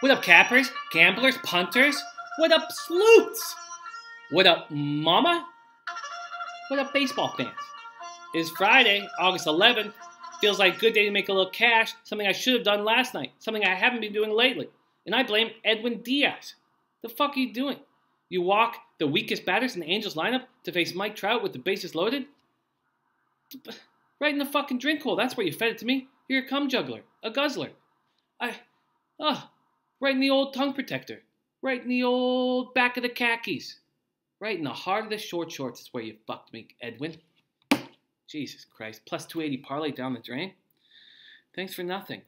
What up, cappers, gamblers, punters? What up, slutes? What up, mama? What up, baseball fans? It's Friday, August 11th. Feels like a good day to make a little cash, something I should have done last night, something I haven't been doing lately. And I blame Edwin Diaz. The fuck are you doing? You walk the weakest batters in the Angels lineup to face Mike Trout with the bases loaded? Right in the fucking drink hole. That's where you fed it to me. You're a cum juggler, a guzzler. Right in the old tongue protector. Right in the old back of the khakis. Right in the heart of the short shorts is where you fucked me, Edwin. Jesus Christ. Plus 280 parlay down the drain. Thanks for nothing.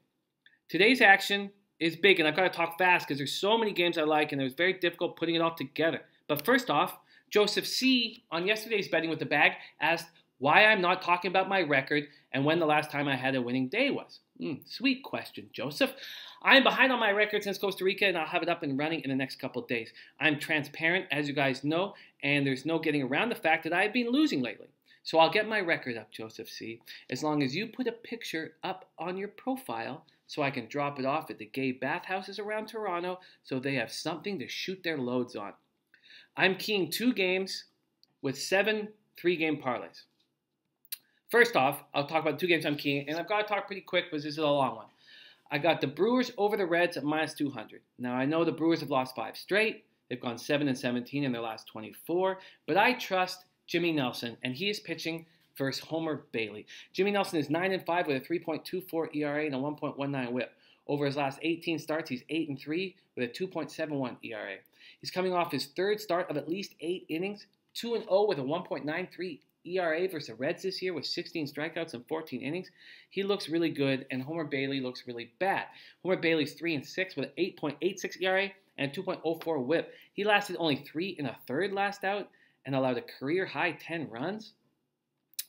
Today's action is big, and I've got to talk fast because there's so many games I like, and it was very difficult putting it all together. But first off, Joseph C. on yesterday's Betting with the Bag asked why I'm not talking about my record and when the last time I had a winning day was. Sweet question, Joseph. I'm behind on my record since Costa Rica, and I'll have it up and running in the next couple of days. I'm transparent, as you guys know, and there's no getting around the fact that I've been losing lately. So I'll get my record up, Joseph C., as long as you put a picture up on your profile so I can drop it off at the gay bathhouses around Toronto so they have something to shoot their loads on. I'm keying 2 games with 7 3-game parlays. First off, I'll talk about 2 games I'm keying, and I've got to talk pretty quick because this is a long one. I got the Brewers over the Reds at minus 200. Now, I know the Brewers have lost 5 straight. They've gone 7-17 in their last 24, but I trust Jimmy Nelson, and he is pitching versus Homer Bailey. Jimmy Nelson is 9-5 with a 3.24 ERA and a 1.19 WHIP. Over his last 18 starts, he's 8-3 with a 2.71 ERA. He's coming off his 3rd start of at least 8 innings, 2-0 with a 1.93 ERA versus the Reds this year with 16 strikeouts and 14 innings. He looks really good, and Homer Bailey looks really bad. Homer Bailey's 3-6 with an 8.86 ERA and a 2.04 WHIP. He lasted only 3 1/3 last out and allowed a career-high 10 runs.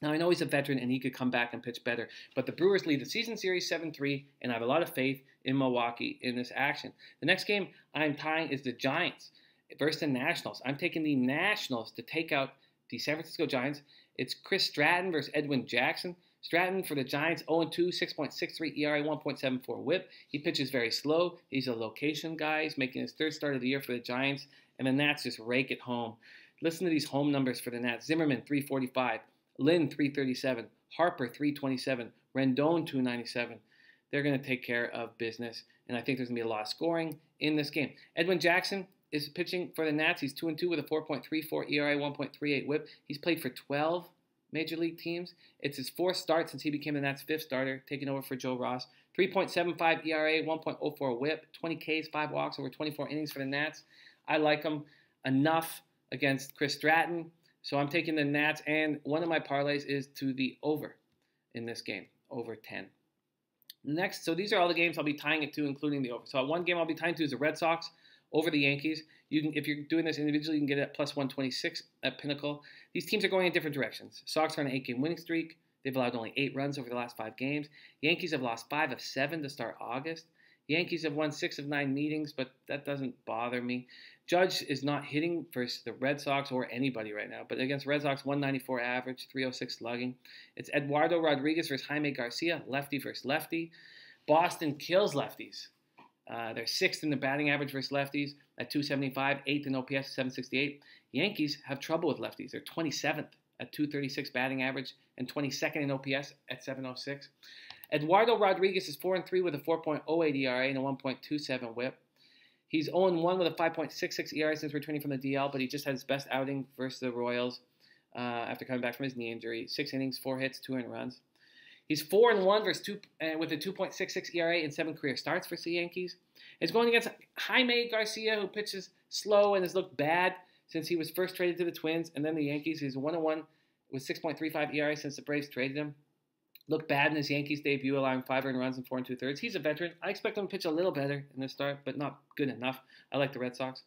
Now, I know he's a veteran and he could come back and pitch better, but the Brewers lead the season series 7-3, and I have a lot of faith in Milwaukee in this action. The next game I'm tying is the Giants versus the Nationals. I'm taking the Nationals to take out the San Francisco Giants. It's Chris Stratton versus Edwin Jackson. Stratton for the Giants, 0-2, 6.63 ERA, 1.74 WHIP. He pitches very slow. He's a location guy. He's making his 3rd start of the year for the Giants, and the Nats just rake it home. Listen to these home numbers for the Nats. Zimmerman, 345. Lynn, 337. Harper, 327. Rendon, 297. They're going to take care of business, and I think there's going to be a lot of scoring in this game. Edwin Jackson is pitching for the Nats. He's 2-2 with a 4.34 ERA, 1.38 WHIP. He's played for 12 Major League teams. It's his 4th start since he became the Nats' 5th starter, taking over for Joe Ross. 3.75 ERA, 1.04 WHIP, 20 Ks, 5 walks, over 24 innings for the Nats. I like him enough against Chris Stratton, so I'm taking the Nats, and one of my parlays is to the over in this game, over 10. Next, so these are all the games I'll be tying it to, including the over. So one game I'll be tying to is the Red Sox over the Yankees. You can, if you're doing this individually, you can get it at plus 126 at Pinnacle. These teams are going in different directions. Sox are on an 8-game winning streak. They've allowed only 8 runs over the last 5 games. Yankees have lost 5 of 7 to start August. Yankees have won 6 of 9 meetings, but that doesn't bother me. Judge is not hitting versus the Red Sox or anybody right now, but against Red Sox, 194 average, 306 slugging. It's Eduardo Rodriguez versus Jaime Garcia, lefty versus lefty. Boston kills lefties. They're 6th in the batting average versus lefties at 275, 8th in OPS, 768. Yankees have trouble with lefties. They're 27th at 236 batting average and 22nd in OPS at 706. Eduardo Rodriguez is 4-3 with a 4.08 ERA and a 1.27 WHIP. He's 0-1 with a 5.66 ERA since returning from the DL, but he just had his best outing versus the Royals after coming back from his knee injury. 6 innings, 4 hits, 2 earned runs. He's 4-1 with a 2.66 ERA and 7 career starts versus the Yankees. It's going against Jaime Garcia, who pitches slow and has looked bad since he was first traded to the Twins. And then the Yankees, he's 1-1 with 6.35 ERA since the Braves traded him. Looked bad in his Yankees debut, allowing 5 earned runs and 4 2/3. He's a veteran. I expect him to pitch a little better in this start, but not good enough. I like the Red Sox.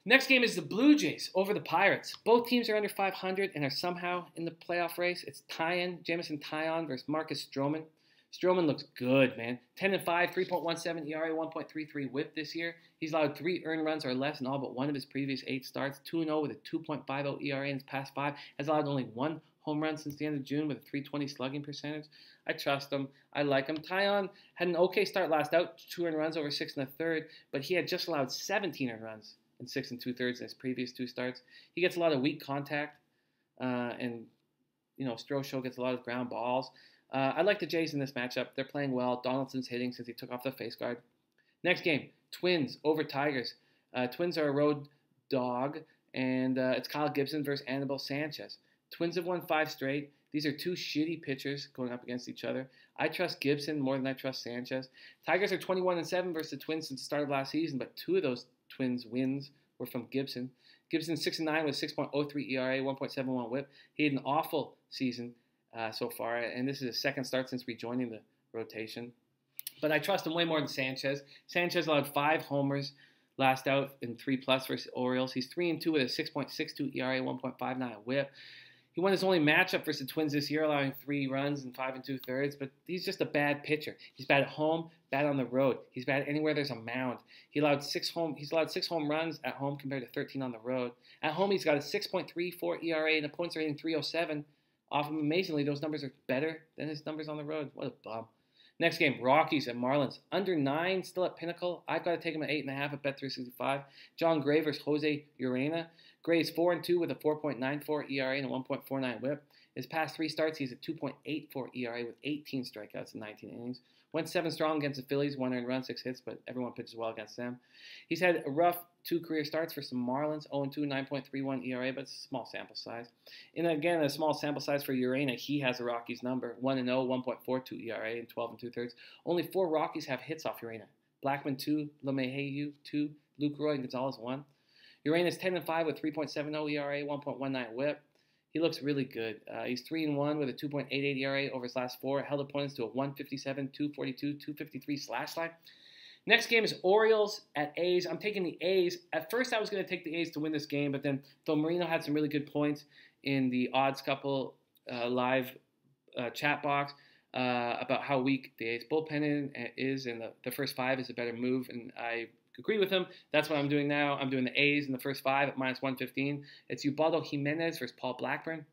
Next game is the Blue Jays over the Pirates. Both teams are under 500 and are somehow in the playoff race. It's Jamison Taillon versus Marcus Stroman. Stroman looks good, man. 10-5, 3.17 ERA, 1.33 WHIP this year. He's allowed 3 earned runs or less in all but one of his previous 8 starts. 2-0 with a 2.50 ERA in his past 5. Has allowed only 1 home runs since the end of June with a 320 slugging percentage. I trust him. I like him. Tyon had an okay start last out, 2 earned runs over 6 1/3, but he had just allowed 17 earned runs in 6 2/3 in his previous 2 starts. He gets a lot of weak contact, and Strosho gets a lot of ground balls. I like the Jays in this matchup. They're playing well. Donaldson's hitting since he took off the face guard. Next game, Twins over Tigers. Twins are a road dog, and it's Kyle Gibson versus Anibal Sanchez. Twins have won 5 straight. These are 2 shitty pitchers going up against each other. I trust Gibson more than I trust Sanchez. Tigers are 21-7 versus the Twins since the start of last season, but 2 of those Twins wins were from Gibson. Gibson 6-9 with 6.03 ERA, 1.71 WHIP. He had an awful season so far, and this is his second start since rejoining the rotation. But I trust him way more than Sanchez. Sanchez allowed 5 homers last out in 3+ versus Orioles. He's 3-2 with a 6.62 ERA, 1.59 WHIP. He won his only matchup versus the Twins this year, allowing 3 runs in 5 2/3. But he's just a bad pitcher. He's bad at home, bad on the road. He's bad anywhere there's a mound. He's allowed 6 home runs at home compared to 13 on the road. At home, he's got a 6.34 ERA, and opponents are hitting 307 off him. Amazingly, those numbers are better than his numbers on the road. What a bum. Next game, Rockies and Marlins. Under 9, still at Pinnacle. I've got to take him at 8.5 at Bet365. John Gray versus Jose Urena. Gray's 4-2 with a 4.94 ERA and a 1.49 WHIP. His past 3 starts, he's at 2.84 ERA with 18 strikeouts in 19 innings. Went 7 strong against the Phillies, 1 earned run, 6 hits, but everyone pitches well against them. He's had a rough 2 career starts for some Marlins, 0-2, 9.31 ERA, but it's a small sample size. And again, a small sample size for Urena. He has a Rockies number, 1-0, 1.42 ERA in 12 2/3. Only 4 Rockies have hits off Urena. Blackman 2, LeMahieu 2, Lucroy and Gonzalez 1. Urena's 10-5 with 3.70 ERA, 1.19 WHIP. He looks really good. He's 3-1 with a 2.88 ERA over his last 4. Held opponents to a 157, 242, 253 slash line. Next game is Orioles at A's. I'm taking the A's. At first, I was going to take the A's to win this game, but then Phil Marino had some really good points in the odds couple live chat box about how weak the A's bullpen is, and the first 5 is a better move, and I agree with him. That's what I'm doing now. I'm doing the A's in the first 5 at -115. It's Ubaldo Jimenez versus Paul Blackburn.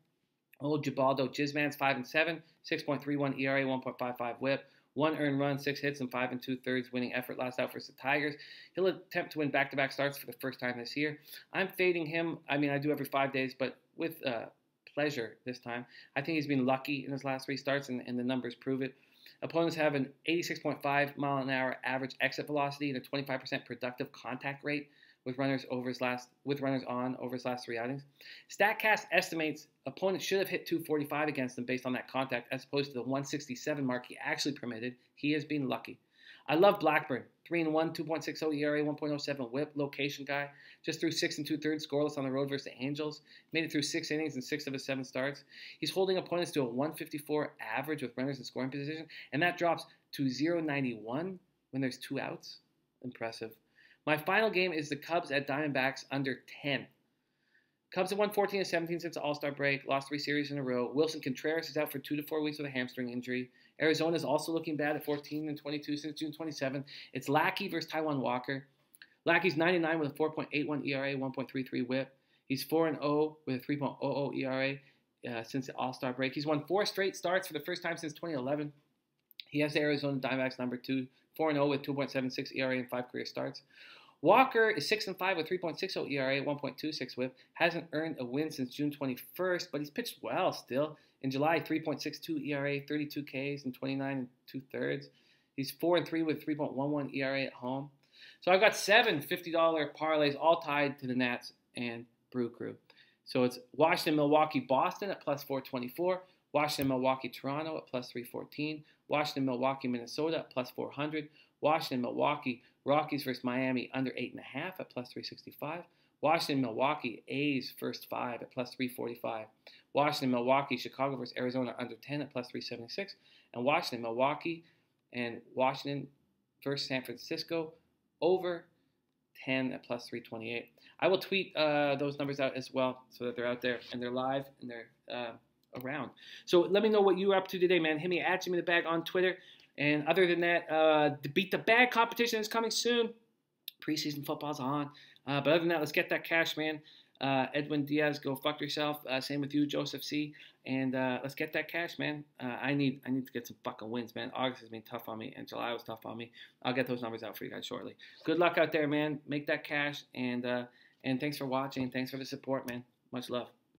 Old Ubaldo Jizzman's 5-7, 6.31 ERA, 1.55 WHIP. 1 earned run, 6 hits, and 5 2/3 winning effort last out versus the Tigers. He'll attempt to win back-to-back starts for the first time this year. I'm fading him. I mean, I do every 5 days, but with pleasure this time. I think he's been lucky in his last 3 starts, and the numbers prove it. Opponents have an 86.5 mile-an-hour average exit velocity and a 25% productive contact rate with runners on over his last 3 outings. StatCast estimates opponents should have hit 245 against him based on that contact, as opposed to the 167 mark he actually permitted. He has been lucky. I love Blackburn. 3-1, 2.60 ERA, 1.07 WHIP, location guy. Just threw 6 2/3 scoreless on the road versus the Angels. Made it through 6 innings in 6 of his 7 starts. He's holding opponents to a 154 average with runners in scoring position, and that drops to 0.91 when there's 2 outs. Impressive. My final game is the Cubs at Diamondbacks under 10. Cubs have won 14-17 since the All-Star break, lost 3 series in a row. Wilson Contreras is out for 2 to 4 weeks with a hamstring injury. Arizona is also looking bad at 14-22 since June 27. It's Lackey versus Taijuan Walker. Lackey's 99 with a 4.81 ERA, 1.33 WHIP. He's 4-0 with a 3.00 ERA since the All-Star break. He's won 4 straight starts for the first time since 2011. He has the Arizona Diamondbacks number 2, 4-0 with 2.76 ERA in 5 career starts. Walker is 6-5 with 3.60 ERA, 1.26 WHIP. Hasn't earned a win since June 21st, but he's pitched well still. In July, 3.62 ERA, 32 Ks, and 29 2/3. He's 4-3 with 3.11 ERA at home. So I've got 7 $50 parlays all tied to the Nats and Brew Crew. So it's Washington, Milwaukee, Boston at +424. Washington, Milwaukee, Toronto at +314. Washington, Milwaukee, Minnesota at +400. Washington, Milwaukee, Rockies versus Miami under 8.5 at +365. Washington, Milwaukee, A's first 5 at +345. Washington, Milwaukee, Chicago versus Arizona under 10 at +376. And Washington, Milwaukee, and Washington versus San Francisco over 10 at +328. I will tweet those numbers out as well so that they're out there and they're live and they're around. So let me know what you're up to today, man. Hit me at Jimmy the Bag on Twitter. And other than that, the Beat the Bag competition is coming soon. Preseason football's on. But other than that, let's get that cash, man. Edwin Diaz, go fuck yourself. Same with you, Joseph C. And let's get that cash, man. I need to get some fucking wins, man. August has been tough on me, and July was tough on me. I'll get those numbers out for you guys shortly. Good luck out there, man. Make that cash, and thanks for watching. Thanks for the support, man. Much love.